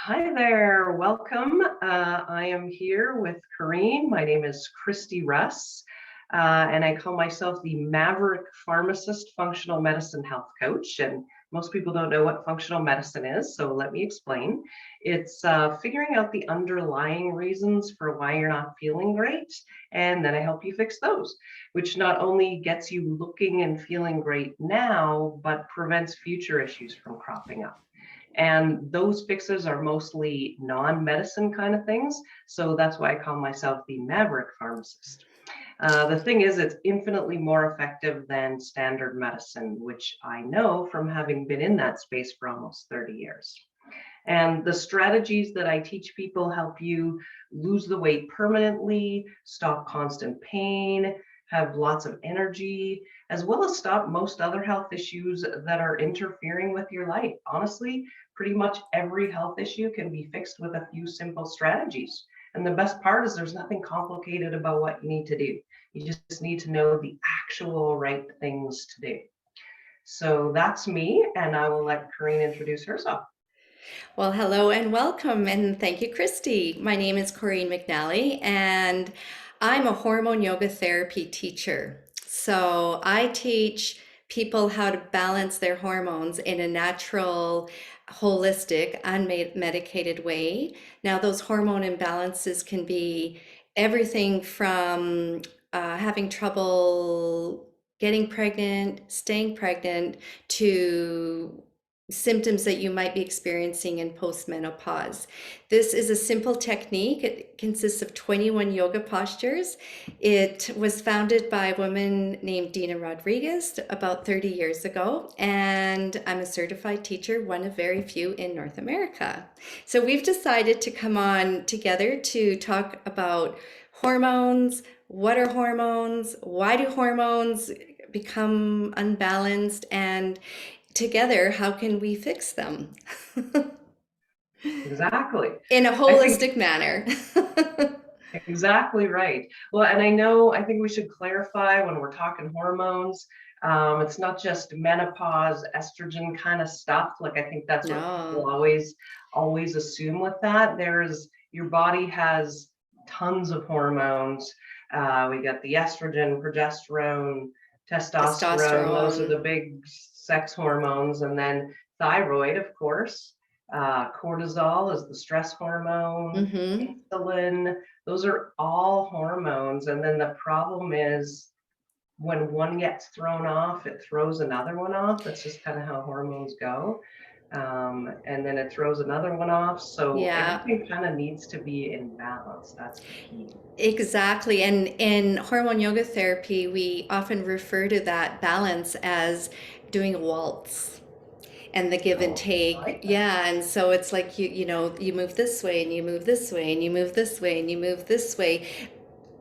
Hi there, welcome. I am here with Corrine. My name is Christy Russ, and I call myself the Maverick Pharmacist Functional Medicine Health Coach. And most people don't know what functional medicine is, so let me explain. It's figuring out the underlying reasons for why you're not feeling great, and then I help you fix those, which not only gets you looking and feeling great now, but prevents future issues from cropping up. And those fixes are mostly non-medicine kind of things. So that's why I call myself the Maverick Pharmacist. The thing is, it's infinitely more effective than standard medicine, which I know from having been in that space for almost 30 years. And the strategies that I teach people help you lose the weight permanently, stop constant pain, have lots of energy, as well as stop most other health issues that are interfering with your life. Honestly, pretty much every health issue can be fixed with a few simple strategies. And the best part is there's nothing complicated about what you need to do. You just need to know the actual right things to do. So that's me, and I will let Corrine introduce herself. Well, hello and welcome, and thank you, Christy. My name is Corrine McNally, and I'm a hormone yoga therapy teacher. So I teach people how to balance their hormones in a natural, holistic, unmedicated way. Now, those hormone imbalances can be everything from having trouble getting pregnant, staying pregnant, to symptoms that you might be experiencing in postmenopause. This is a simple technique. It consists of 21 yoga postures. It was founded by a woman named Dina Rodriguez about 30 years ago, and I'm a certified teacher, one of very few in North America. So we've decided to come on together to talk about hormones. What are hormones? Why do hormones become unbalanced? And together, how can we fix them Exactly. in a I think holistic manner? exactly right. Well, and I think we should clarify when we're talking hormones, it's not just menopause, estrogen kind of stuff. Like, I think that's what people No, always assume with that. Your body has tons of hormones. We got the estrogen, progesterone, testosterone. Those are testosterone. the big sex hormones. And then thyroid, of course. Cortisol is the stress hormone, Hmm. insulin, those are all hormones. And then the problem is when one gets thrown off, it throws another one off. That's just kind of how hormones go. And then it throws another one off. So Yeah, everything kind of needs to be in balance. That's the key. exactly. And in hormone yoga therapy, we often refer to that balance as doing a waltz and the give and Oh, I take. like that. Yeah, and so it's like you move this way and you move this way and you move this way and you move this way,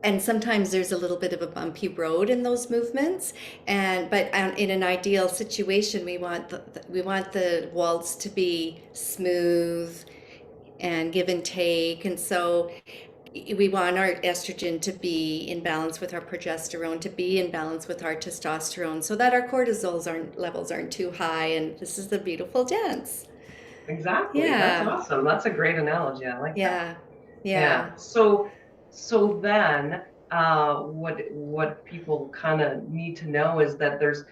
and sometimes there's a little bit of a bumpy road in those movements, and but in an ideal situation we want the waltz to be smooth and give and take. And so we want our estrogen to be in balance with our progesterone, to be in balance with our testosterone, so that our levels aren't too high. And this is the beautiful dance. Exactly. That's Yeah, awesome. That's a great analogy. I like that. yeah, Yeah. yeah. So then what people kind of need to know is that there's,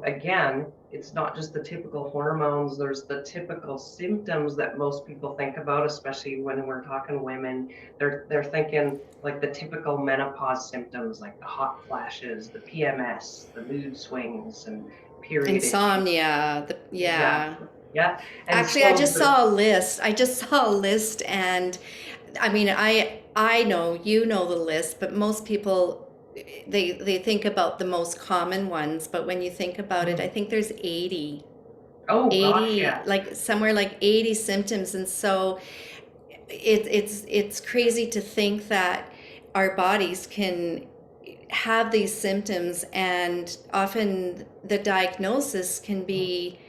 again, it's not just the typical hormones, there's the typical symptoms that most people think about, especially when we're talking women. They're thinking like the typical menopause symptoms, like the hot flashes, the PMS, the mood swings, and period issues. Insomnia, yeah. Exactly. Yeah. And Actually, I so just saw a list. I just saw a list, and I mean, I know you know the list, but most people they think about the most common ones, but when you think about it, I Mhm. think there's Oh gosh, 80, yeah. like somewhere like 80 symptoms. And so it's crazy to think that our bodies can have these symptoms, and often the diagnosis can be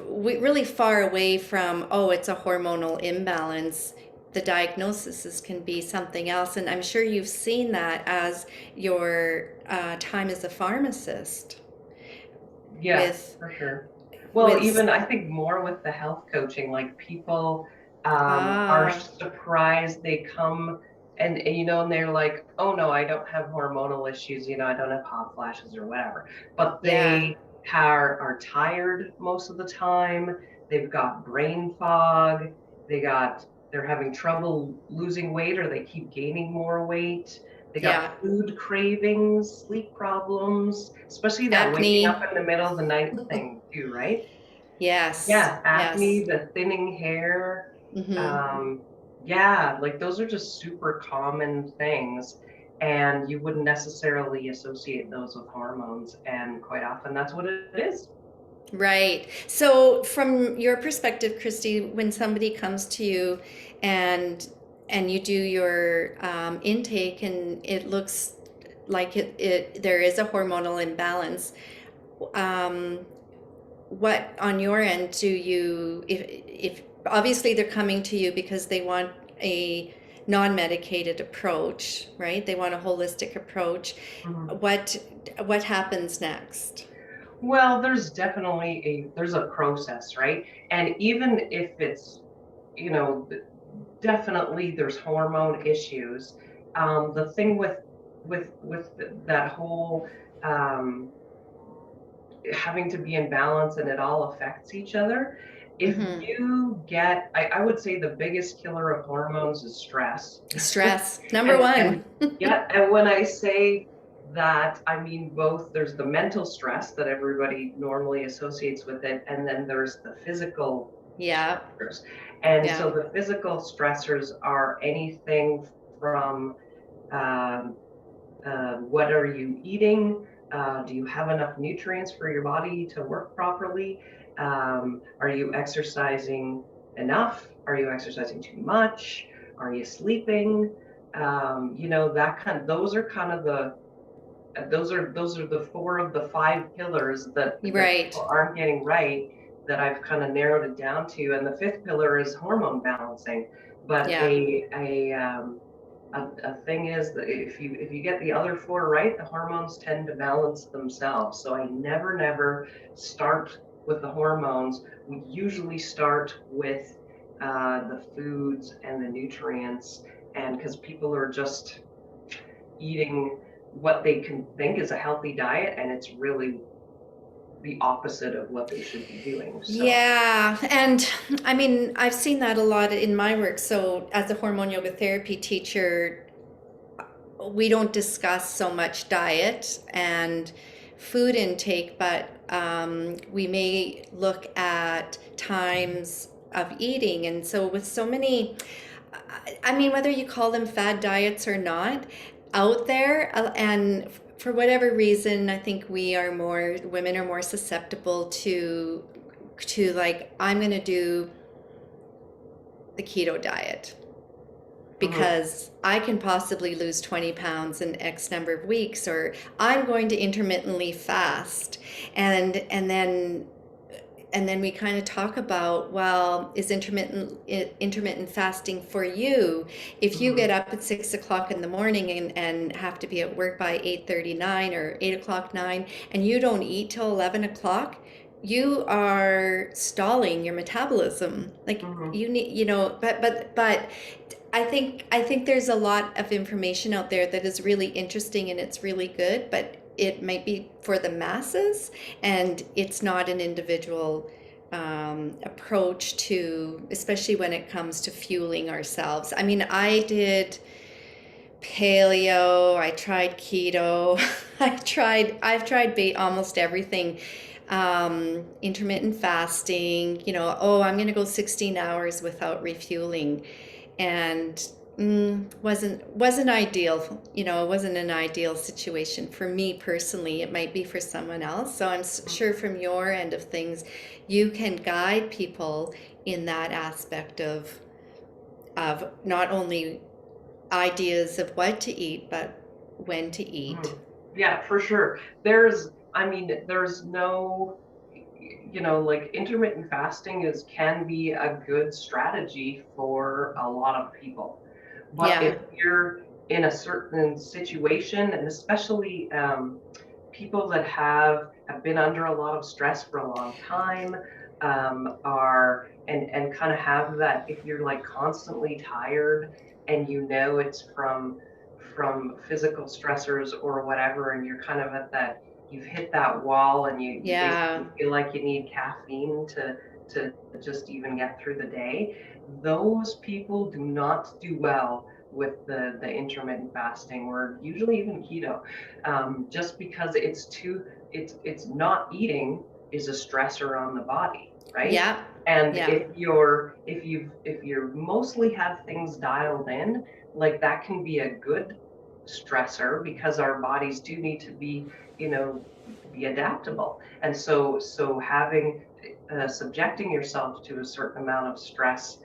really far away from, oh, it's a hormonal imbalance. The diagnosis can be something else. And I'm sure you've seen that as your time as a pharmacist Yeah, with for sure. Well, with even I think more with the health coaching, like people, are Ah, surprised they come and they're like, oh no, I don't have hormonal issues, I don't have hot flashes or whatever. But yeah, they are tired most of the time. They've got brain fog. They're having trouble losing weight or they keep gaining more weight. They got yeah. food cravings, sleep problems, especially that waking up Acne. in the middle of the night thing too, right? Yes, Yeah, acne, yes. the thinning hair. Mm-hmm. Um, yeah, like those are just super common things. And you wouldn't necessarily associate those with hormones. And quite often that's what it is. Right. So from your perspective, Christy, when somebody comes to you and you do your intake and it looks like there is a hormonal imbalance, um, what on your end do you, if obviously they're coming to you because they want a non-medicated approach, right? They want a holistic approach. Mhm. What what happens next? Well, there's a process, right? And even if it's, you know, definitely there's hormone issues. The thing with that whole um, having to be in balance and it all affects each other. If Hmm. you get, I would say the biggest killer of hormones is stress. Stress, number And one. yeah, and when I say that, I mean both there's the mental stress that everybody normally associates with it, and then there's the physical Yeah, stressors. And yeah, so the physical stressors are anything from um, what are you eating? Do you have enough nutrients for your body to work properly? Are you exercising enough? Are you exercising too much? Are you sleeping? That those are kind of the those are the four of the five pillars that right. people aren't getting right, that I've kind of narrowed it down to. And the fifth pillar is hormone balancing. But Yeah, a thing is that if you get the other four right, the hormones tend to balance themselves. So I never start with the hormones. We usually start with the foods and the nutrients, and because people are just eating what they can think is a healthy diet, and it's really the opposite of what they should be doing. So yeah. And I mean, I've seen that a lot in my work. So, as a hormone yoga therapy teacher, we don't discuss so much diet and food intake, but we may look at times of eating. And so, with so many, I mean, whether you call them fad diets or not, out there, and for whatever reason, I think women are more susceptible to like, I'm going to do the keto diet mhm, because I can possibly lose 20 pounds in X number of weeks, or I'm going to intermittently fast. And then we kind of talk about, well, is intermittent fasting for you? If you mhm, get up at 6 o'clock in the morning and have to be at work by 8:39 or 8 o'clock 9, and you don't eat till 11 o'clock, you are stalling your metabolism. Like mhm, you need, but I think there's a lot of information out there that is really interesting and it's really good, but it might be for the masses, and it's not an individual approach to, especially when it comes to fueling ourselves. I mean, I did paleo, I tried keto, I've tried almost everything. Intermittent fasting, oh, I'm going to go 16 hours without refueling, and wasn't ideal. It wasn't an ideal situation for me personally. It might be for someone else. So I'm mhm. sure from your end of things, you can guide people in that aspect of not only ideas of what to eat, but when to eat. Mhm. Yeah, for sure. I mean, there's no, like intermittent fasting can be a good strategy for a lot of people. But Yeah. if you're in a certain situation, and especially people that have been under a lot of stress for a long time, are and kind of have that, if you're like constantly tired and you know it's from physical stressors or whatever, and you're kind of at that, you've hit that wall, and you Yeah. basically feel like you need caffeine to just even get through the day. Those people do not do well with the intermittent fasting, or usually even keto, just because it's not eating is a stressor on the body, right? Yeah. And Yeah. if you're mostly have things dialed in, like that can be a good stressor, because our bodies do need to be, you know, be adaptable. And so having subjecting yourself to a certain amount of stress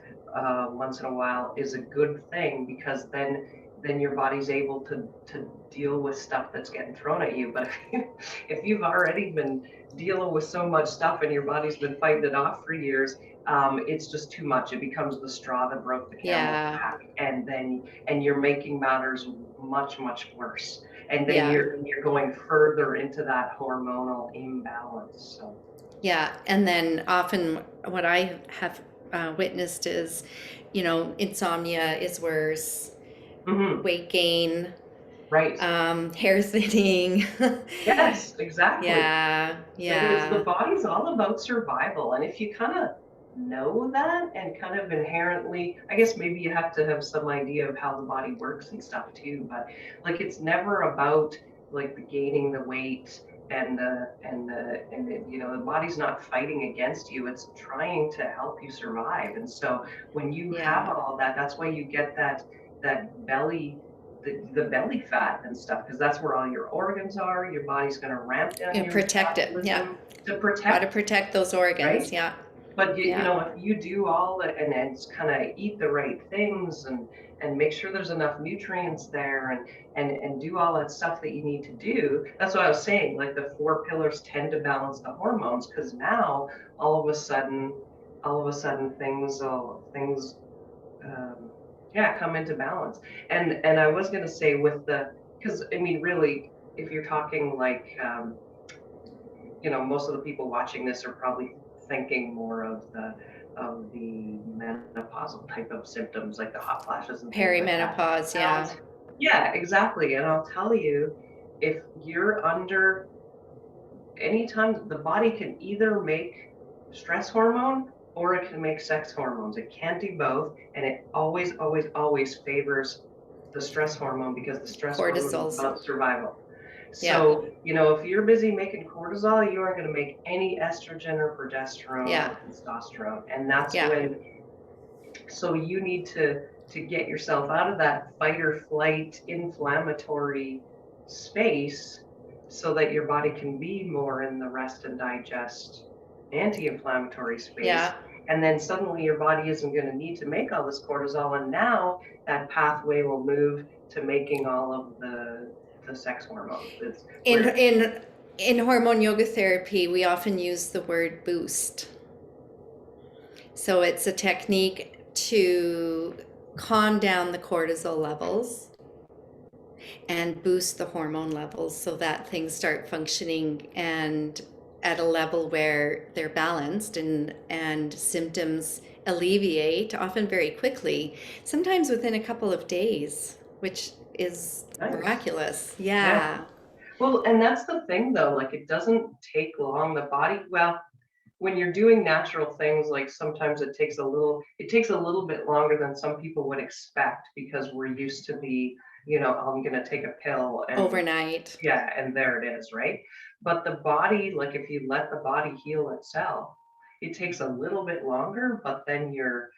once in a while is a good thing, because then your body's able to deal with stuff that's getting thrown at you. But if you've already been dealing with so much stuff and your body's been fighting it off for years, it's just too much. It becomes the straw that broke the camel's Yeah. back, and you're making matters much worse. And then Yeah. you're going further into that hormonal imbalance. So. Yeah. And then often what I have witnessed is, insomnia is worse, Mhm. weight gain, Right. hair thinning. Yes, exactly. Yeah. It's the Yeah. body's all about survival. And if you kind of know that, and kind of inherently, I guess maybe you have to have some idea of how the body works and stuff too, but like it's never about like the gaining the weight the body's not fighting against you, it's trying to help you survive. And so when you have Yeah. all that, that's why you get that belly, the belly fat and stuff, because that's where all your organs are. Your body's going to ramp down And your protect it. Yeah. metabolism to Got to protect, protect those organs. right? Yeah. But Yeah. if you do all that, and kind of eat the right things, and make sure there's enough nutrients there, and do all that stuff that you need to do. That's what I was saying. Like the four pillars tend to balance the hormones, because now all of a sudden, things um, yeah, come into balance. And I was going to say, with the, because I mean, really, if you're talking like, most of the people watching this are probably thinking more of the menopausal type of symptoms, like the hot flashes and things like that. Perimenopause. And Yeah. yeah, exactly. And I'll tell you, if you're under, anytime, the body can either make stress hormone or it can make sex hormones. It can't do both, and it always favors the stress hormone, because the stress hormone is Cortisols. about survival. Yeah. So, if you're busy making cortisol, you aren't going to make any estrogen or progesterone Yeah. or testosterone. And that's Yeah. when, so you need to get yourself out of that fight or flight inflammatory space, so that your body can be more in the rest and digest anti-inflammatory space. Yeah. And then suddenly your body isn't going to need to make all this cortisol, and now that pathway will move to making all of the sex hormones. It's In where, in in hormone yoga therapy, we often use the word boost. So it's a technique to calm down the cortisol levels and boost the hormone levels so that things start functioning and at a level where they're balanced, and symptoms alleviate, often very quickly, sometimes within a couple of days, which is nice. miraculous. Yeah. Yeah. Well, and that's the thing though, like it doesn't take long. The body, well, when you're doing natural things, like sometimes it takes a little bit longer than some people would expect, because we're used to the, I'm going to take a pill, and Overnight. yeah, and there it is, right? But the body, like if you let the body heal itself, it takes a little bit longer, but then you're,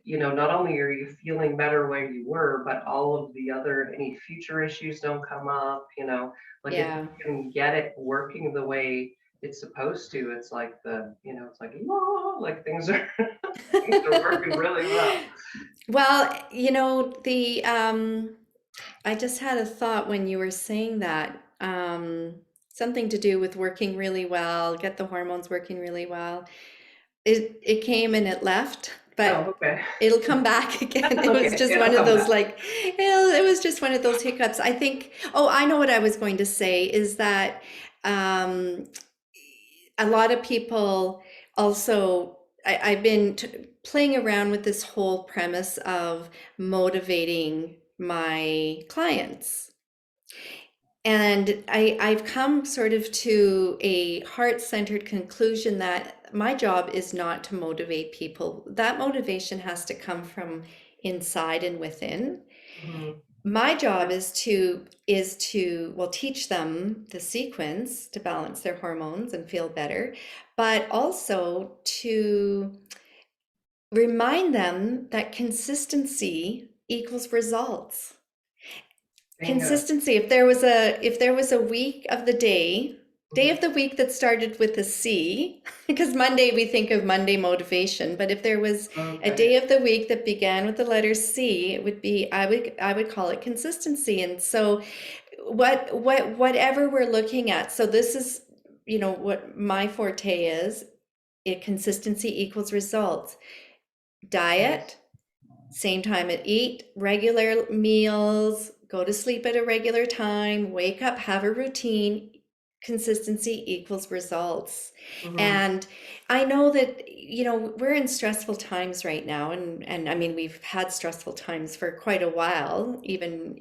not only are you feeling better where you were, but all of the other, any future issues don't come up, like if Yeah. you can get it working the way it's supposed to, it's like it's like, whoa, like things are things are working really well. Well, I just had a thought when you were saying that. Something to do with working really well, get the hormones working really well. It came and it left. but Oh, okay. it'll come back again. It was Okay, just it'll one of come those back. like, it was just one of those hiccups. I think, oh, I know what I was going to say is that um, a lot of people also, I've been playing around with this whole premise of motivating my clients. And I've come sort of to a heart-centered conclusion that my job is not to motivate people. That motivation has to come from inside and within. Mhm. My job is to well teach them the sequence to balance their hormones and feel better, but also to remind them that consistency equals results. Bingo. Consistency. If there was a week of the day Mhm. of the week that started with a C, because Monday we think of Monday motivation, but if there was a Okay. day of the week that began with the letter C, it would be I would call it consistency. And so whatever we're looking at, so this is what my forte is, it consistency equals results. Nice. Diet, same time at eat, regular meals, go to sleep at a regular time, wake up, have a routine. Consistency equals results. Mhm. And I know that, we're in stressful times right now. And I mean, we've had stressful times for quite a while, even,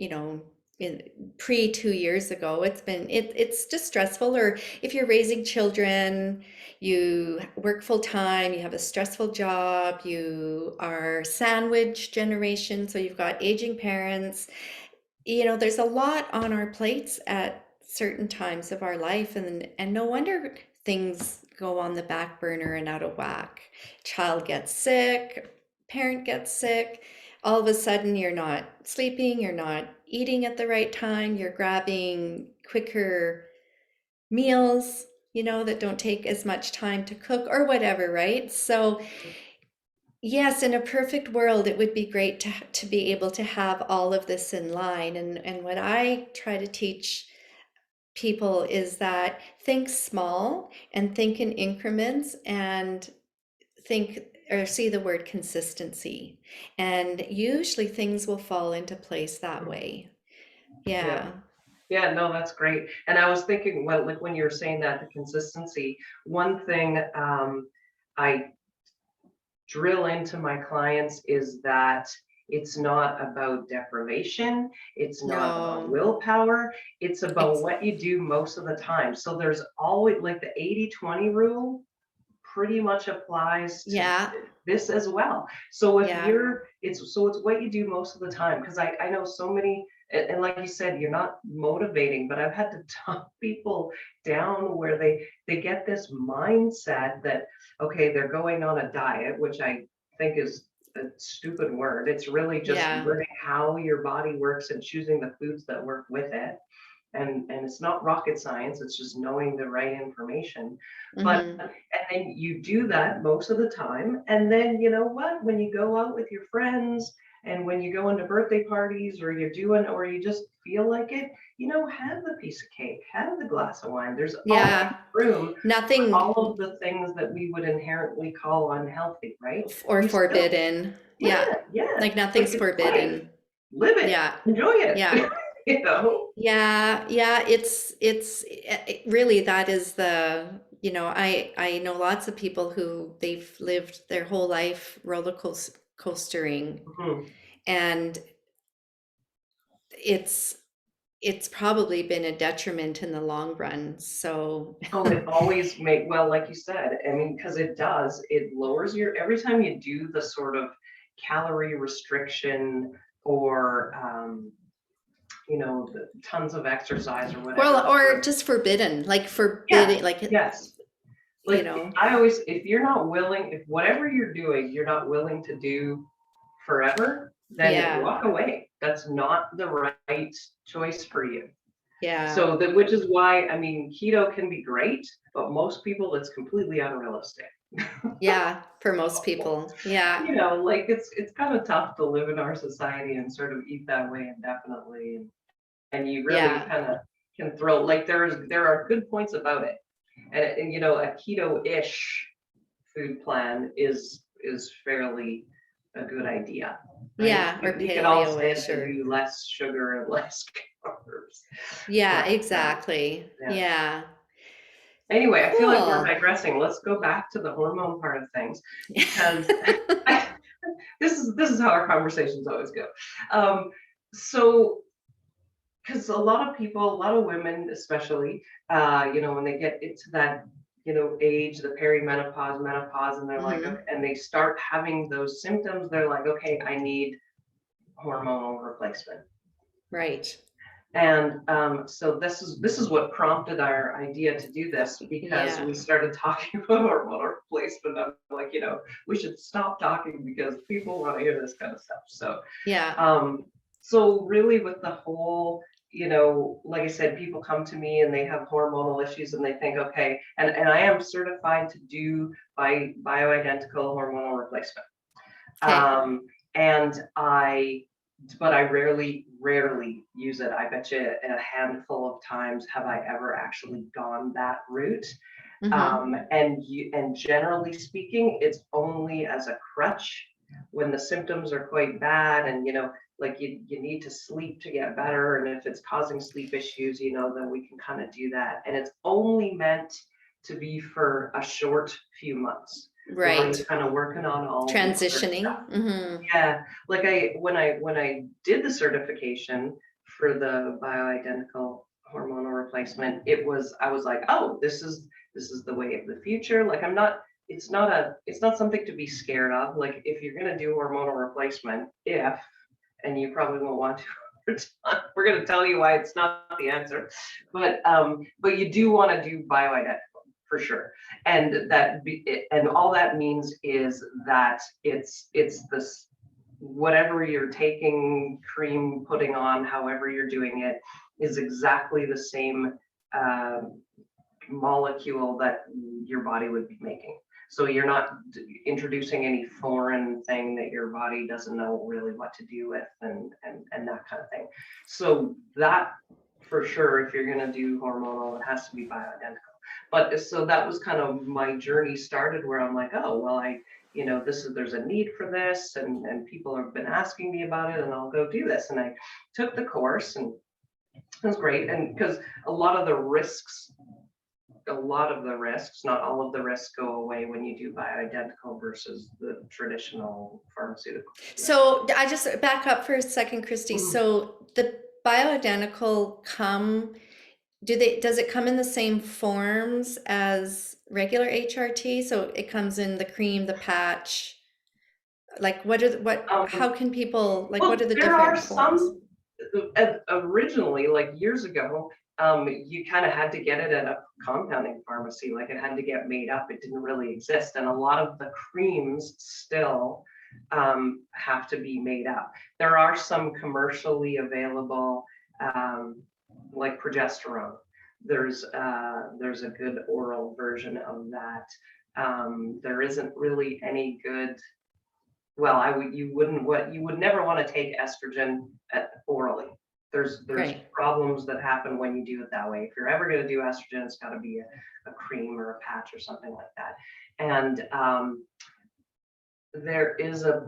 in pre 2 years ago, it's just stressful. Or if you're raising children, you work full time, you have a stressful job, you are sandwich generation, so you've got aging parents. There's a lot on our plates at certain times of our life, and no wonder things go on the back burner and out of whack. Child gets sick, parent gets sick, all of a sudden you're not sleeping, you're not eating at the right time, you're grabbing quicker meals, that don't take as much time to cook or whatever, right? So, yes, in a perfect world, it would be great to be able to have all of this in line. And what I try to teach people is that think small and think in increments and think or see the word consistency. And usually things will fall into place that Mhm. way. Yeah. Yeah. Yeah, no, that's great. And I was thinking, well, like when you were saying that, the consistency, one thing I drill into my clients is that it's not about deprivation, it's not about No, willpower, it's about it's, what you do most of the time. So there's always like the 80-20 rule pretty much applies to yeah, this as well. So if yeah, it's what you do most of the time. Because I know so many, and like you said, you're not motivating, but I've had to talk people down where they get this mindset that, okay, they're going on a diet, which I think is a stupid word. It's really just yeah. learning how your body works and choosing the foods that work with it. And it's not rocket science, it's just knowing the right information. But Hmm. and then you do that most of the time, and then you know what, when you go out with your friends and when you go into birthday parties or you're doing or you just feel like it, have the piece of cake, have the glass of wine. There's always Yeah. room for Nothing all of the things that we would inherently call unhealthy, right? or You still, forbidden. yeah, Yeah. yeah, Like like nothing's it's life, forbidden. live it, Yeah. enjoy it. Yeah. you know Yeah. Yeah. Really, that is I know lots of people who they've lived their whole life coastering, Mhm. and it's it's probably been a detriment in the long run. So Oh, it always make well, like you said, I mean, because it does, it lowers your every time you do the sort of calorie restriction or the tons of exercise or whatever. well, or just forbidden, like Yeah, forbidden, like yes. you Like know, I always, if you're not willing, if whatever you're doing, you're not willing to do forever, then yeah, walk away. That's not the right choice for you. yeah, So that which is why I mean keto can be great, but most people it's completely unrealistic. yeah, for most people. Yeah, Like it's kind of tough to live in our society and sort of eat that way indefinitely. And you really yeah, kind of can throw like there are good points about it. And a keto-ish food plan is is fairly a good idea, right? Yeah, or We can all stand paleo-ish to or do less sugar and less carbs, yeah, but exactly. yeah. Yeah. Anyway, I feel like we're Cool. digressing. Let's go back to the hormone part of things because I, this is how our conversations always go. Um, so because a lot of people, a lot of women, especially, when they get into that, age, the perimenopause, menopause, and they're like, okay, Mhm. and they start having those symptoms, they're like, okay, I need hormonal replacement. Right. And so this is what prompted our idea to do this because Yeah. we started talking about hormonal replacement. I'm like, we should stop talking because people want to hear this kind of stuff. So Yeah. um, so really with the whole, like I said, people come to me and they have hormonal issues and they think, okay, and I am certified to do bioidentical hormonal replacement. Okay. And but I rarely use it. I bet you a handful of times have I ever actually gone that route. Mhm. And generally speaking, it's only as a crutch when the symptoms are quite bad and like you need to sleep to get better. And if it's causing sleep issues, then we can kind of do that. And it's only meant to be for a short few months while Right. you're kind of working on all the other stuff. Transitioning. Mhm. Yeah, like when I did the certification for the bioidentical hormonal replacement, I was like, oh, this is the way of the future. Like it's not something to be scared of. Like if you're gonna do hormonal replacement, and you probably won't want to over time, we're gonna tell you why it's not the answer. But you do want to do bioidentical for sure. And all that means is that it's this whatever you're taking, cream, putting on, however you're doing it, is exactly the same uh, molecule that your body would be making. So you're not introducing any foreign thing that your body doesn't know really what to do with, and that kind of thing. So that for sure, if you're going to do hormonal, it has to be bioidentical. But so that was kind of my journey started where I'm like, oh well, there's a need for this, and people have been asking me about it, and I'll go do this. And I took the course, and it was great. And because a lot of the risks not all of the risks, go away when you do bioidentical versus the traditional pharmaceutical. So I just back up for a second, Christy. Mhm. So the bioidentical does it come in the same forms as regular HRT? So it comes in the cream, the patch. Like how Um, can people, like, what well, are the there are different forms? some originally, like years ago, you kind of had to get it at a compounding pharmacy, like it had to get made up. It didn't really exist. And a lot of the creams still have to be made up. There are some commercially available, like progesterone. There's a good oral version of that. There isn't really any good. Well, you would never want to take estrogen orally. There's Right. problems that happen when you do it that way. If you're ever going to do estrogen, it's got to be a cream or a patch or something like that. And there is a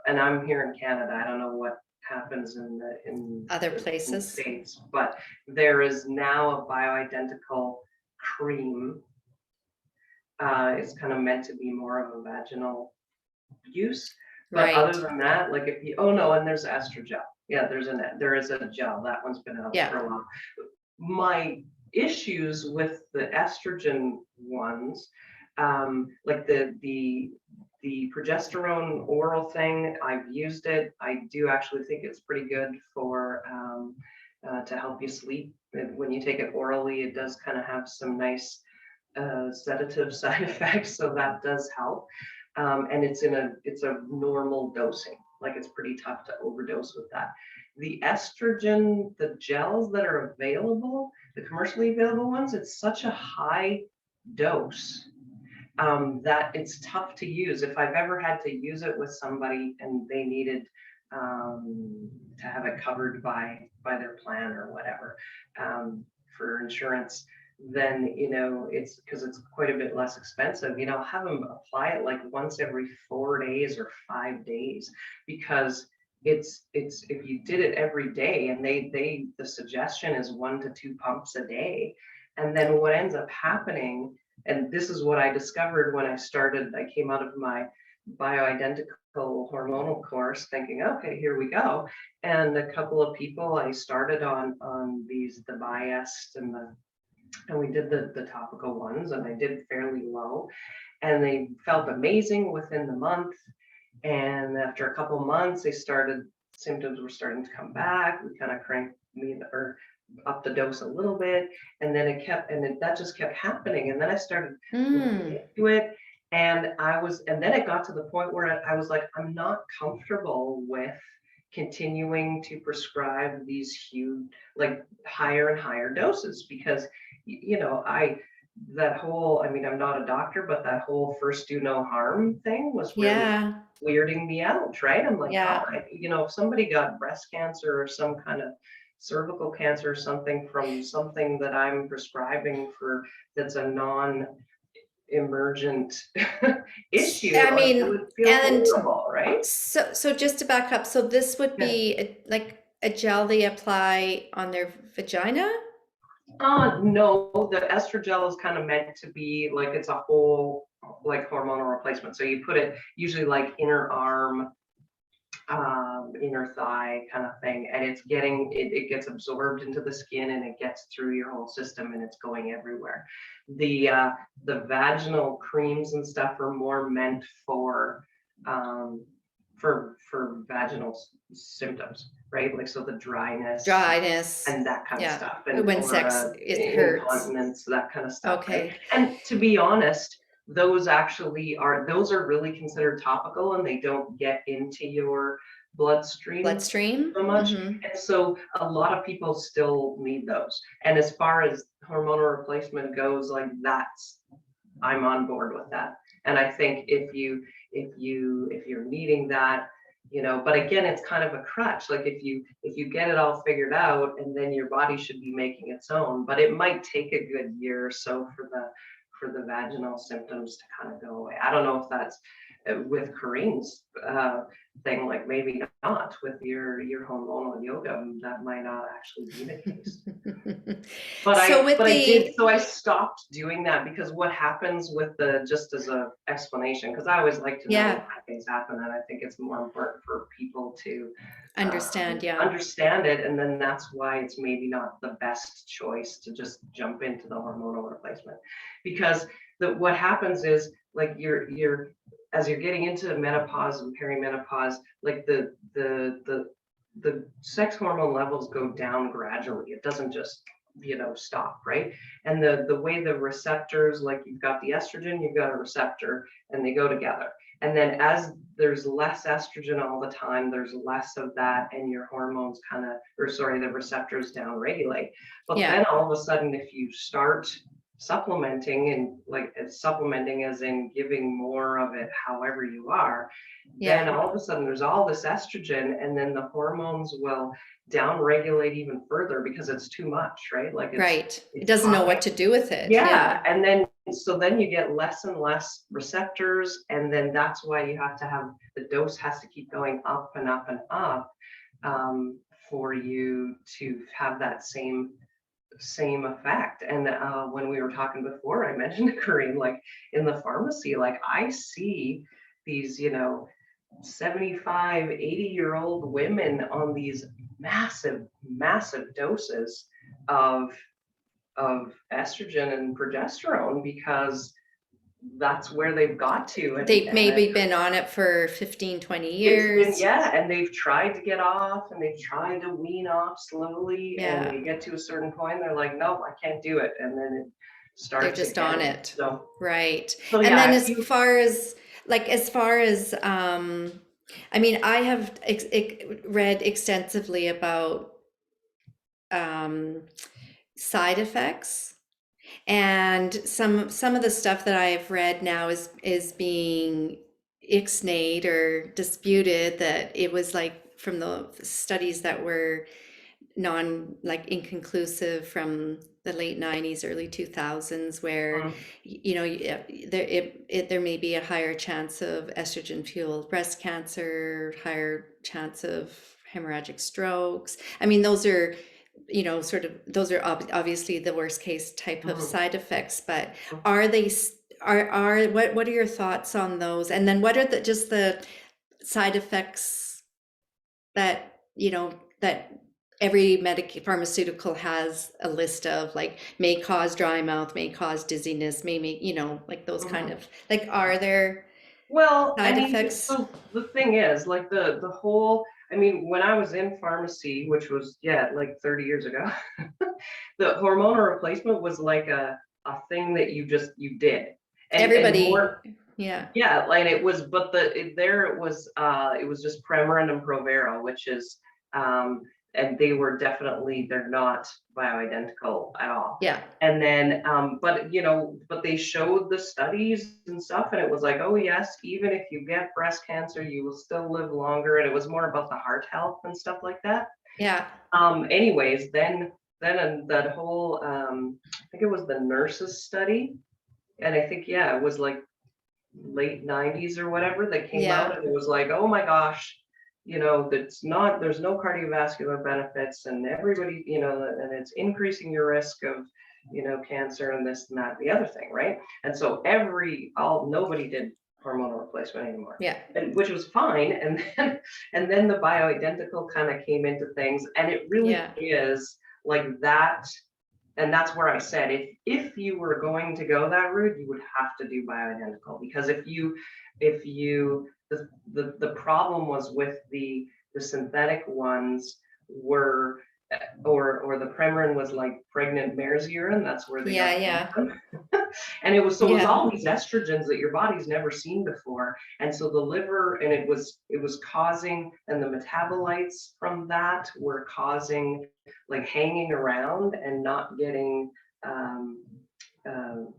and I'm here in Canada. I don't know what happens Other in the places. States, but there is now a bioidentical cream. It's kind of meant to be more of a vaginal use. But other Right. than that, like oh no, and there's estrogel. Yeah, there is a gel. That one's been out Yeah. for a while. My issues with the estrogen ones, like the progesterone oral thing, I've used it. I do actually think it's pretty good for to help you sleep. When you take it orally, it does kind of have some nice sedative side effects, so that does help. And it's a normal dosing. Like it's pretty tough to overdose with that. The estrogen, the gels that are available, the commercially available ones, it's such a high dose that it's tough to use. If I've ever had to use it with somebody and they needed to have it covered by their plan or whatever for insurance, then, it's because it's quite a bit less expensive, have them apply it like once every 4 days or 5 days, because it's if you did it every day, and the suggestion is 1 to 2 pumps a day. And then what ends up happening, and this is what I discovered when I came out of my bioidentical hormonal course thinking, okay, here we go. And a couple of people I started on the Biest and we did the topical ones, and I did fairly low, and they felt amazing within the month. And after a couple of months, symptoms were starting to come back. We kind of cranked me or up the dose a little bit, and then that just kept happening. And then I started looking into it, and then it got to the point where I was like, I'm not comfortable with continuing to prescribe these huge, like higher and higher doses, because I'm not a doctor, but that whole first do no harm thing was really Yeah. weirding me out, right? I'm like, Yeah. if somebody got breast cancer or some kind of cervical cancer or something from something that I'm prescribing for, that's a non-emergent issue, I like, it mean, would feel and horrible, right? so just to back up, so this would Yeah. be like a gel they apply on their vagina? No, the estrogel is kind of meant to be like, it's a whole like hormonal replacement. So you put it usually like inner arm, inner thigh kind of thing, and it gets absorbed into the skin, and it gets through your whole system, and it's going everywhere. The vaginal creams and stuff are more meant um, for vaginal symptoms, right? Like, so the dryness and that kind of Yeah. stuff, and When or sex, it hurts. incontinence, that kind of stuff, right? Okay. And to be honest, those are really considered topical, and they don't get into your bloodstream Bloodstream? so much. Mm-hmm. And so a lot of people still need those. And as far as hormonal replacement goes, like, I'm on board with that. And I think if you're needing that, but again, it's kind of a crutch. Like, if you get it all figured out, and then your body should be making its own, but it might take a good year or so for the vaginal symptoms to kind of go away. I don't know if that's with Corinne's thing, like maybe not with your hormonal yoga, that might not actually be the case. But I stopped doing that, because what happens with just as a explanation, because I always like to know Yeah. why things happen, and I think it's more important for people to Understand, yeah. understand it, and then that's why it's maybe not the best choice to just jump into the hormonal replacement, because what happens is, like, as you're getting into menopause and perimenopause, like the sex hormone levels go down gradually. It doesn't just stop, right? And the way the receptors, like, you've got the estrogen, you've got a receptor, and they go together. And then as there's less estrogen all the time, there's less of that, and your hormones the receptors down regulate. But then all of a sudden, if you start supplementing, and like supplementing as in giving more of it however you are, then all of a sudden there's all this estrogen, and then the hormones will down regulate even further, because it's too much, right? Like, It doesn't know what to do with it. Yeah. And then you get less and less receptors, and then that's why you have to have the dose has to keep going up and up and up, for you to have that same effect. And when we were talking before, I mentioned to Corrine, like, in the pharmacy, like, I see these 75, 80-year-old women on these massive doses of estrogen and progesterone, because that's where they've got to. And they've maybe been on it for 15, 20 years. And they've tried to get off, and they've tried to wean off slowly, and they get to a certain point, they're like, nope, I can't do it. And then it starts. They're just on it. So, right. So, and then as far as I mean, I have read extensively about side effects. And some of the stuff that I've read now is being ixnayed or disputed, that it was like from the studies that were like inconclusive from the late 90s, early 2000s, where Mm, there may be a higher chance of estrogen fueled breast cancer, higher chance of hemorrhagic strokes. I mean, those are, those are obviously the worst case type of mhm, side effects, but mhm. are they what are your thoughts on those? And then what are the side effects that, that every pharmaceutical has a list of, like, may cause dry mouth, may cause dizziness, may make, like those kind Mhm. of, like, are there Well, I side mean, effects? so the thing is, like the whole, I mean, when I was in pharmacy, which was, yeah, like 30 years ago, the hormonal replacement was like a thing that you did. And Everybody, more, yeah, yeah, like it was, but there it was just Premarin and Provera, which is um and they were definitely, they're not bioidentical at all. yeah, And then but they showed the studies and stuff, and it was like, oh yes, even if you get breast cancer, you will still live longer. And it was more about the heart health and stuff like that. yeah, Anyways, then that whole I think it was the nurses study, and I think, yeah, it was like late 90s or whatever that came yeah, out, and it was like, oh my gosh, that's not, there's no cardiovascular benefits, and everybody, and it's increasing your risk of, cancer and this and that and the other thing, right? And so nobody did hormonal replacement anymore, yeah, and which was fine. And then the bioidentical kind of came into things, and it really yeah, is like that. And that's where I said, if you were going to go that route, you would have to do bioidentical, because if you the problem was with the synthetic ones were, or the Premarin was like pregnant mare's urine. That's where they yeah, got came yeah, from. And it was yeah, all these estrogens that your body's never seen before. And so the liver, and it was causing, and the metabolites from that were causing, like, hanging around and not getting um, um,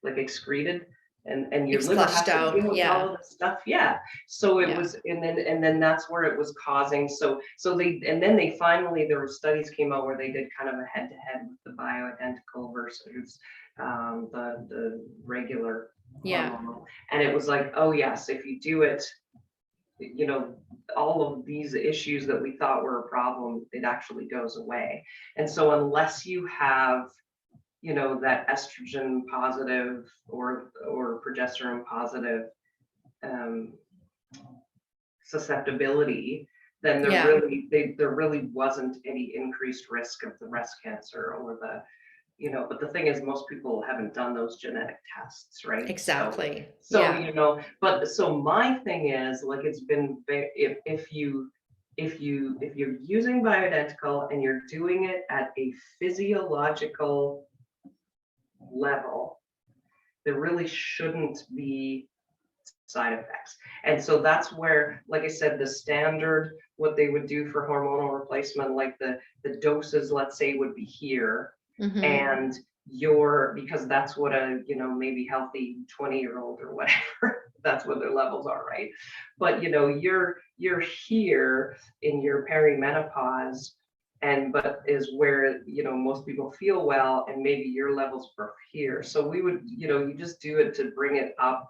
like excreted, and your it's liver flushed has to out, deal with all yeah, of this stuff. Yeah. So it yeah, was, and then that's where it was causing. So they, and then they finally, there were studies came out where they did kind of a head to head with the bioidentical versus the regular yeah, hormonal. And it was like, oh yes, if you do it, you know all of these issues that we thought were a problem, it actually goes away. And so unless you have, that estrogen positive or progesterone positive um, susceptibility, then yeah, there really wasn't any increased risk of the breast cancer or but the thing is, most people haven't done those genetic tests, right? So exactly, so yeah, you know but so my thing is, like, it's been if you're using bioidentical and you're doing it at a physiological level, there really shouldn't be side effects. And so that's where, like I said, the standard, what they would do for hormonal replacement, like the doses, let's say, would be here. mm-hmm, And because that's what a, maybe healthy 20-year-old or whatever, that's what their levels are, right? But you're here in your perimenopause, but is where, most people feel well, and maybe your levels are here. So we would, you just do it to bring it up.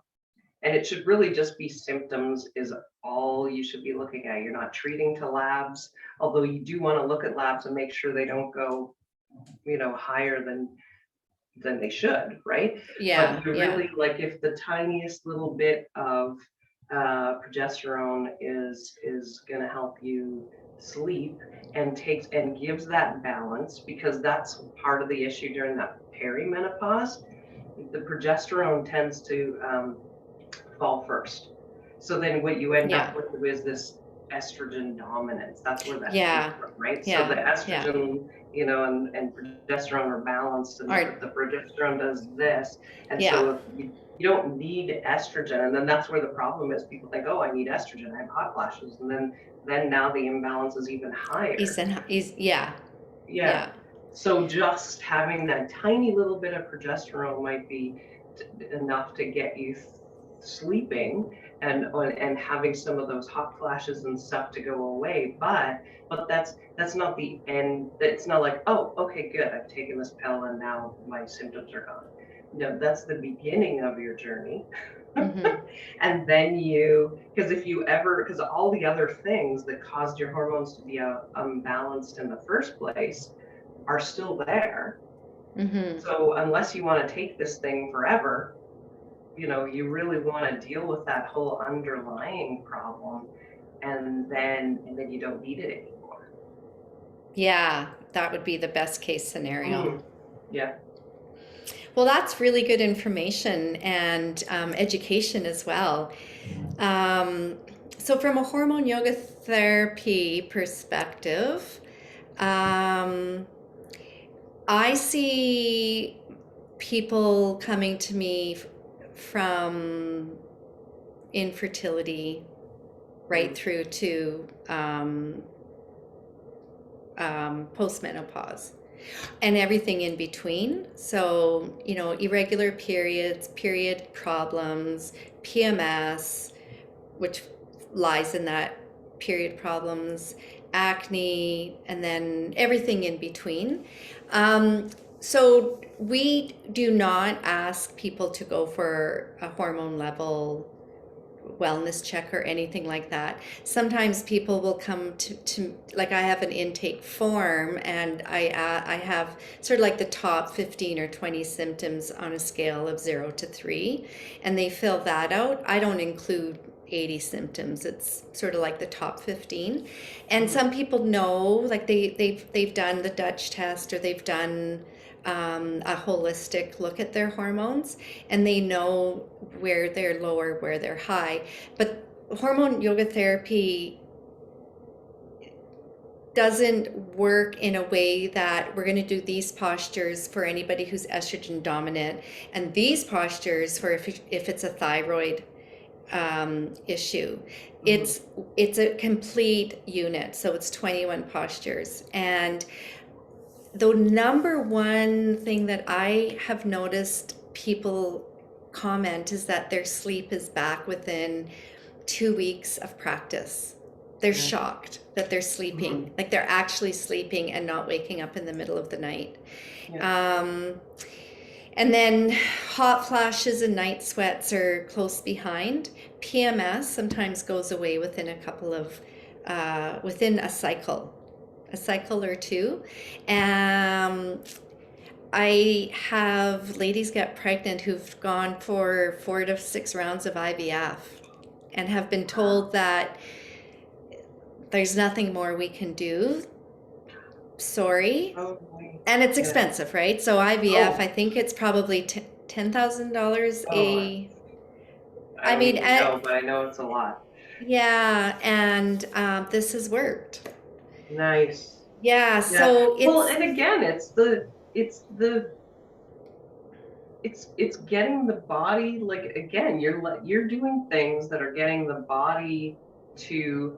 And it should really just be symptoms is all you should be looking at. You're not treating to labs, although you do want to look at labs and make sure they don't go, higher than they should, right? But yeah, you yeah, really, like, if the tiniest little bit of progesterone is going to help you sleep and takes and gives that balance, because that's part of the issue during that perimenopause. The progesterone tends to fall first. So then what you end yeah, up with is this estrogen dominance. That's where that came yeah, from, right? So the yeah, yeah, estrogen, and progesterone are balanced, and art, the progesterone does this. And yeah, so if you don't need estrogen, and then that's where the problem is. People think, oh, I need estrogen, I have hot flashes, and then now the imbalance is even higher. yeah, Yeah. yeah, So just having that tiny little bit of progesterone might be enough to get you sleeping and having some of those hot flashes and stuff to go away, but that's not the end. It's not like, oh, okay, good, I've taken this pill and now my symptoms are gone. No, that's the beginning of your journey. Mm-hmm. And then because if you ever, because all the other things that caused your hormones to be unbalanced in the first place are still there. Mm-hmm. So unless you want to take this thing forever, you really want to deal with that whole underlying problem, and then you don't need it anymore. Yeah, that would be the best case scenario. Mm, yeah. Well, that's really good information and education as well. Um, so, from a hormone yoga therapy perspective, um, I see people coming to me from infertility right Mm, through to postmenopause and everything in between. So, irregular periods, period problems, PMS, which lies in that period problems, acne, and then everything in between. So we do not ask people to go for a hormone level wellness check or anything like that. Sometimes people will come to like, I have an intake form, and I have sort of like the top 15 or 20 symptoms on a scale of 0 to 3, and they fill that out. I don't include 80 symptoms. It's sort of like the top 15. And mm, some people know, like they've done the Dutch test, or they've done a holistic look at their hormones, and they know where they're low or where they're high. But hormone yoga therapy doesn't work in a way that we're going to do these postures for anybody who's estrogen dominant, and these postures for if it's a thyroid issue. mm, It's a complete unit, so it's 21 postures. And the number one thing that I have noticed people comment is that their sleep is back within 2 weeks of practice. They're yeah. shocked that they're Mm, sleeping, like they're actually sleeping and not waking up in the middle of the night. yeah. Um, and then hot flashes and night sweats are close behind. PMS sometimes goes away within within a cycle or two. Um, I have ladies get pregnant who've gone for 4 to 6 rounds of IVF and have been Wow. told that there's nothing more we can do. Sorry. Oh boy. And it's Yeah. expensive, right? So IVF, I Oh. think it's probably $10,000 Oh. I I don't mean, even know, but I know it's a lot. yeah, and this has worked. Nice. Yeah, Yeah. so Well, it's, and again, it's getting the body, like, again, you're doing things that are getting the body to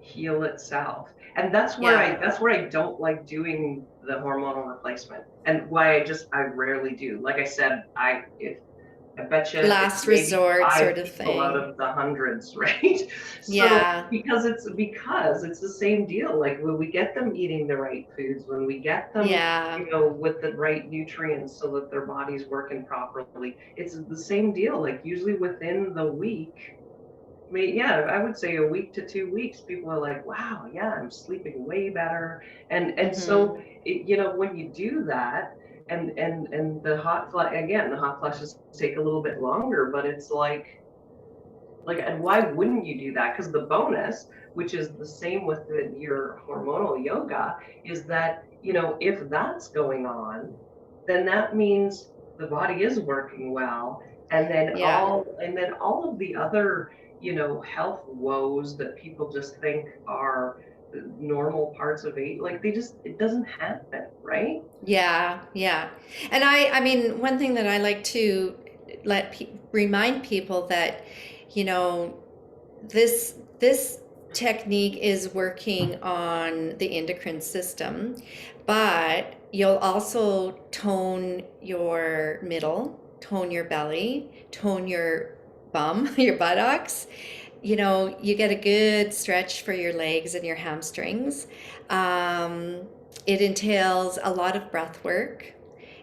heal itself. And yeah, that's where I don't like doing the hormonal replacement, and why I rarely do. Like I said, I bet you it's last maybe resort five sort of people out thing. of the hundreds, right? So Yeah, because it's the same deal. Like when we get them eating the right foods, when we get them, yeah, with the right nutrients so that their body's working properly, it's the same deal. Like usually within the week, yeah, I would say a week to 2 weeks, people are like, wow, yeah, I'm sleeping way better. And so, mm-hmm, when you do that, and the hot flashes take a little bit longer, but it's and why wouldn't you do that? Because the bonus, which is the same with your hormonal yoga, is that, if that's going on, then that means the body is working well. And then yeah. all of the other, health woes that people just think are normal parts of age, like it doesn't happen, right? Yeah, yeah. And I mean, one thing that I like to remind people that, you know, this technique is working on the endocrine system, but you'll also tone your middle, tone your belly, tone your bum, your buttocks, you get a good stretch for your legs and your hamstrings. Um, it entails a lot of breath work,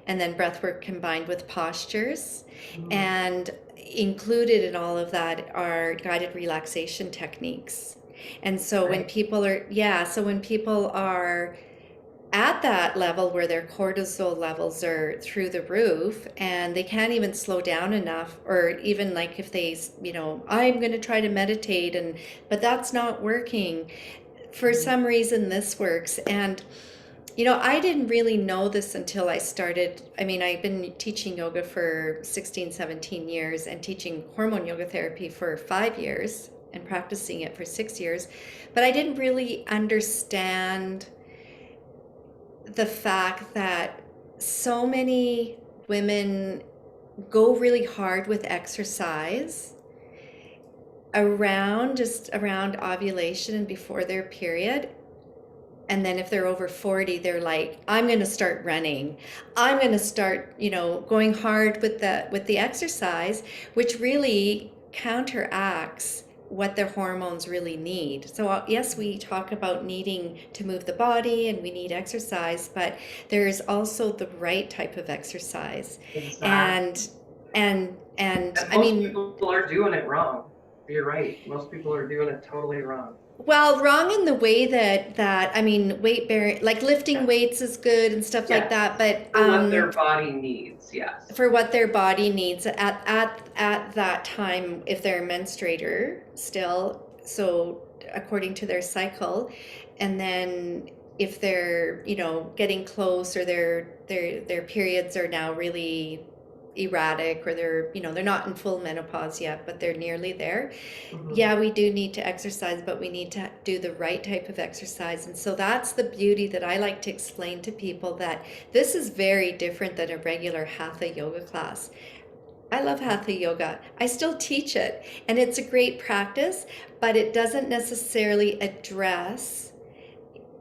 and then breath work combined with postures. Mm, And included in all of that are guided relaxation techniques. And so when right. people are, yeah, so when people are at that level where their cortisol levels are through the roof and they can't even slow down enough, or even like if they, I'm going to try to meditate, but that's not working. For Mhm. some reason this works. And I didn't really know this until I started. I mean, I've been teaching yoga for 16, 17 years and teaching hormone yoga therapy for 5 years and practicing it for 6 years. But I didn't really understand the fact that so many women go really hard with exercise around ovulation and before their period. And then if they're over 40, they're like, I'm going to start running. I'm going to start, going hard with the exercise, which really counteracts what their hormones really need. So yes, we talk about needing to move the body and we need exercise, but there's also the right type of exercise. Exactly. And and And I most mean, people are doing it wrong. You're right. Most people are doing it totally wrong. well, wrong in the way that I mean, weight bearing, like lifting Yes. weights is good and stuff like Yes. that, but For what their body needs. Yes. for what their body needs at that time, if they're a menstruator still, so according to their cycle, and then if they're getting close, or their periods are now really erratic, or they're not in full menopause yet, but they're nearly there. Hmm. Yeah, we do need to exercise, but we need to do the right type of exercise. And so that's the beauty that I like to explain to people, that this is very different than a regular hatha yoga class. I love hatha yoga. I still teach it, and it's a great practice, but it doesn't necessarily address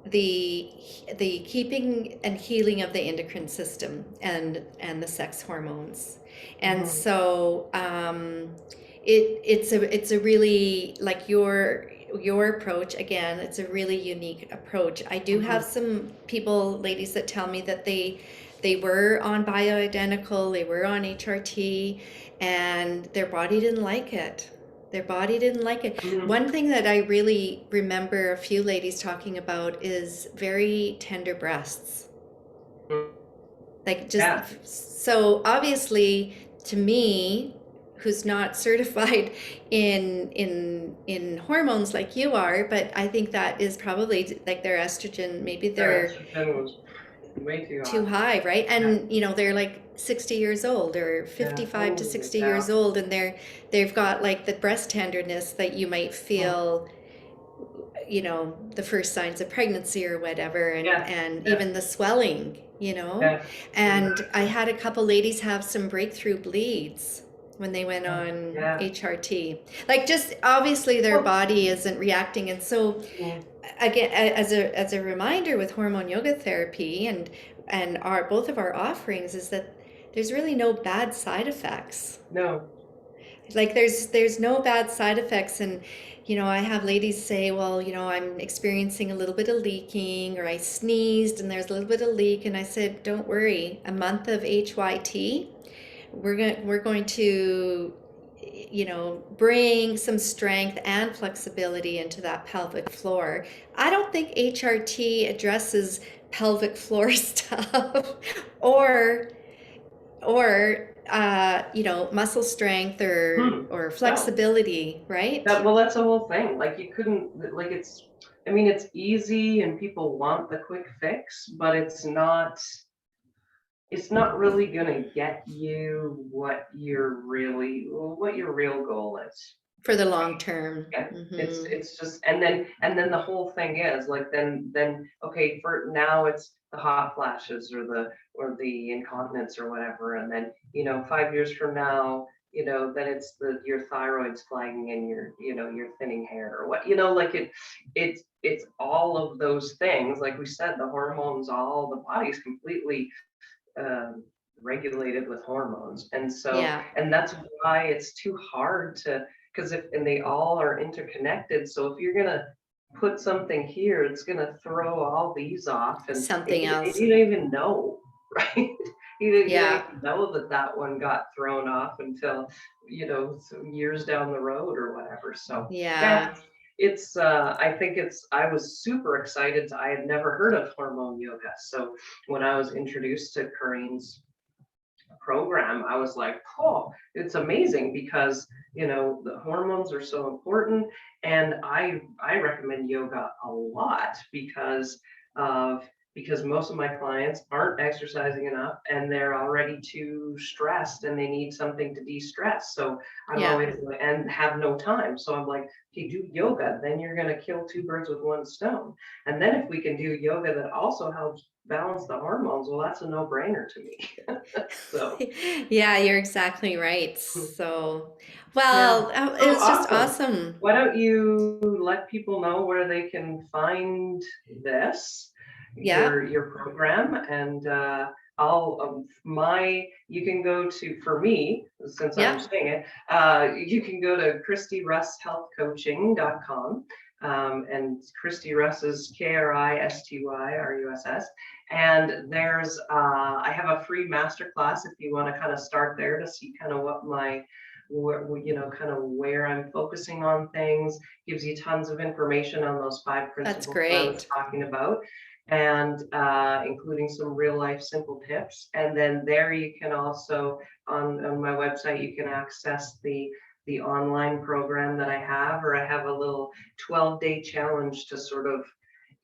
the the keeping and healing of the endocrine system and the sex hormones. And Hmm. so it's a really, like, your approach, again, it's a really unique approach. I do have Hmm. some people, ladies, that tell me that they were on Bioidentical, they were on HRT, and their body didn't like it. Their body didn't like it. Hmm. One thing that I really remember a few ladies talking about is very tender breasts. Like, just Yeah. so obviously, to me, who's not certified in hormones like you are, but I think that is probably like their estrogen, maybe Their they're estrogen was way too too high. high, right? Yeah. And they're like 60 years old, or Yeah. 55 to Oh, 60 yeah. years old, and they've got like the breast tenderness that you might Mm. feel, the first signs of pregnancy or whatever, and Yes. even Yes. the swelling. Yes. And I Exactly. had a couple ladies have some breakthrough bleeds when they went on Yeah. HRT. Like, just obviously their Well, body isn't reacting. And so mm, again, as a reminder with hormone yoga therapy, and our both of our offerings, is that there's really no bad side effects. no. Like, there's no bad side effects. And I have ladies say, well, I'm experiencing a little bit of leaking, or I sneezed and there's a little bit of leak, and I said, don't worry, a month of HYT, we're going to bring some strength and flexibility into that pelvic floor. I don't think HRT addresses pelvic floor stuff, or muscle strength, or Hmm. No. flexibility, right? That's the whole thing. Like you couldn't like I mean it's easy and people want the quick fix, but it's not really gonna get you what your real goal is. For the long term. Yeah, Hmm. it's just and then the whole thing is like then okay, for now it's the hot flashes or the incontinence or whatever, and then 5 years from now, then it's your thyroid's flagging and your thinning hair or what, like it's all of those things. Like we said, the hormones, all the body's completely um, regulated with hormones. And so, Yeah. and that's why it's too hard to, because and they all are interconnected. So if you're going to put something here, it's going to throw all these off, and Something else. you don't even know, right? You don't Yeah. even know that that one got thrown off until, some years down the road or whatever. So yeah, Yeah. it's I think I was super excited. I had never heard of hormone yoga. So when I was introduced to Corine's program, I was like, oh, it's amazing, because the hormones are so important. And I recommend yoga a lot of because most of my clients aren't exercising enough, and they're already too stressed, and they need something to de-stress. So I'm Yeah. always, and have no time. So I'm like, if you do yoga, then you're going to kill two birds with one stone. And then if we can do yoga that also helps balance the hormones, well, that's a no-brainer to me. So Yeah, you're exactly right. So, yeah. well, it Oh, was just awesome. awesome. Why don't you let people know where they can find this, Yeah. your program, and I'll you can go to, for me, since I'm Yeah. saying it, you can go to ChristyRussHealthCoaching.com. And Christy Russ is KRISTYRUSS. And there's I have a free masterclass if you want to kind of start there to see kind of what kind of where I'm focusing on things. Gives you tons of information on those 5 That's principles that I was great. talking about, and including some real life simple tips. And then there you can also, on my website, you can access the online program that I have, or I have a little 12-day challenge to sort of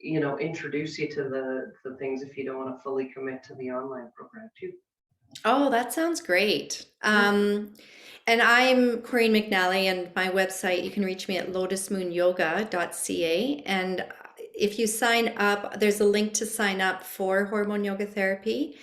introduce you to the things if you don't want to fully commit to the online program too. Oh, that sounds great. Yeah. And I'm Corrine McNally, and my website, you can reach me at lotusmoonyoga.ca. And if you sign up, there's a link to sign up for hormone yoga therapy.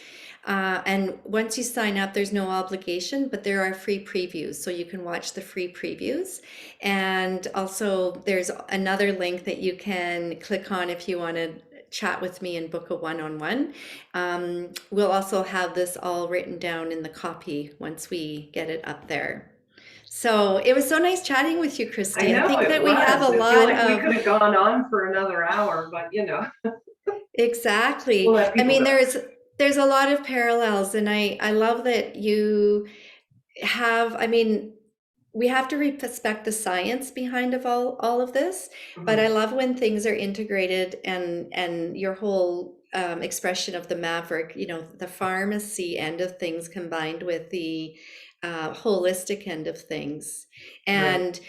And once you sign up, there's no obligation, but there are free previews. So you can watch the free previews. And also, there's another link that you can click on if you want to chat with me and book a one-on-one. We'll also have this all written down in the copy once we get it up there. So it was so nice chatting with you, I Christy. I know think it that we have a was. I feel lot like we of could have gone on for another hour, but we'll exactly. let I people mean, go. there's a lot of parallels, and I love that you have, I mean, we have to respect the science behind of all of this, but I Mhm. love when things are integrated, and your whole expression of the maverick, the pharmacy end of things combined with the holistic end of things. Right.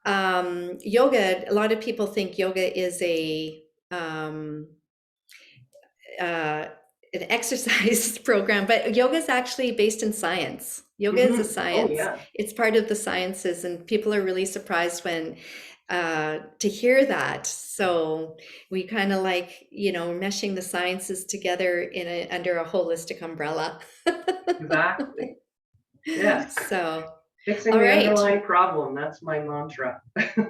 And yoga, a lot of people think yoga is um, uh, an exercise program, but yoga is actually based in science. Yoga is a Oh science. yeah. It's part of the sciences, and people are really surprised when to hear that. So we kind of like, meshing the sciences together under a holistic umbrella. Exactly. Yes. So, Fixing all the right. underlying problem. That's my mantra.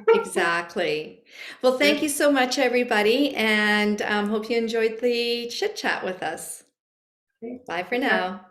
Exactly. Well, thank Good. you so much, everybody, and hope you enjoyed the chit chat with us. Okay. Bye for Take care. now.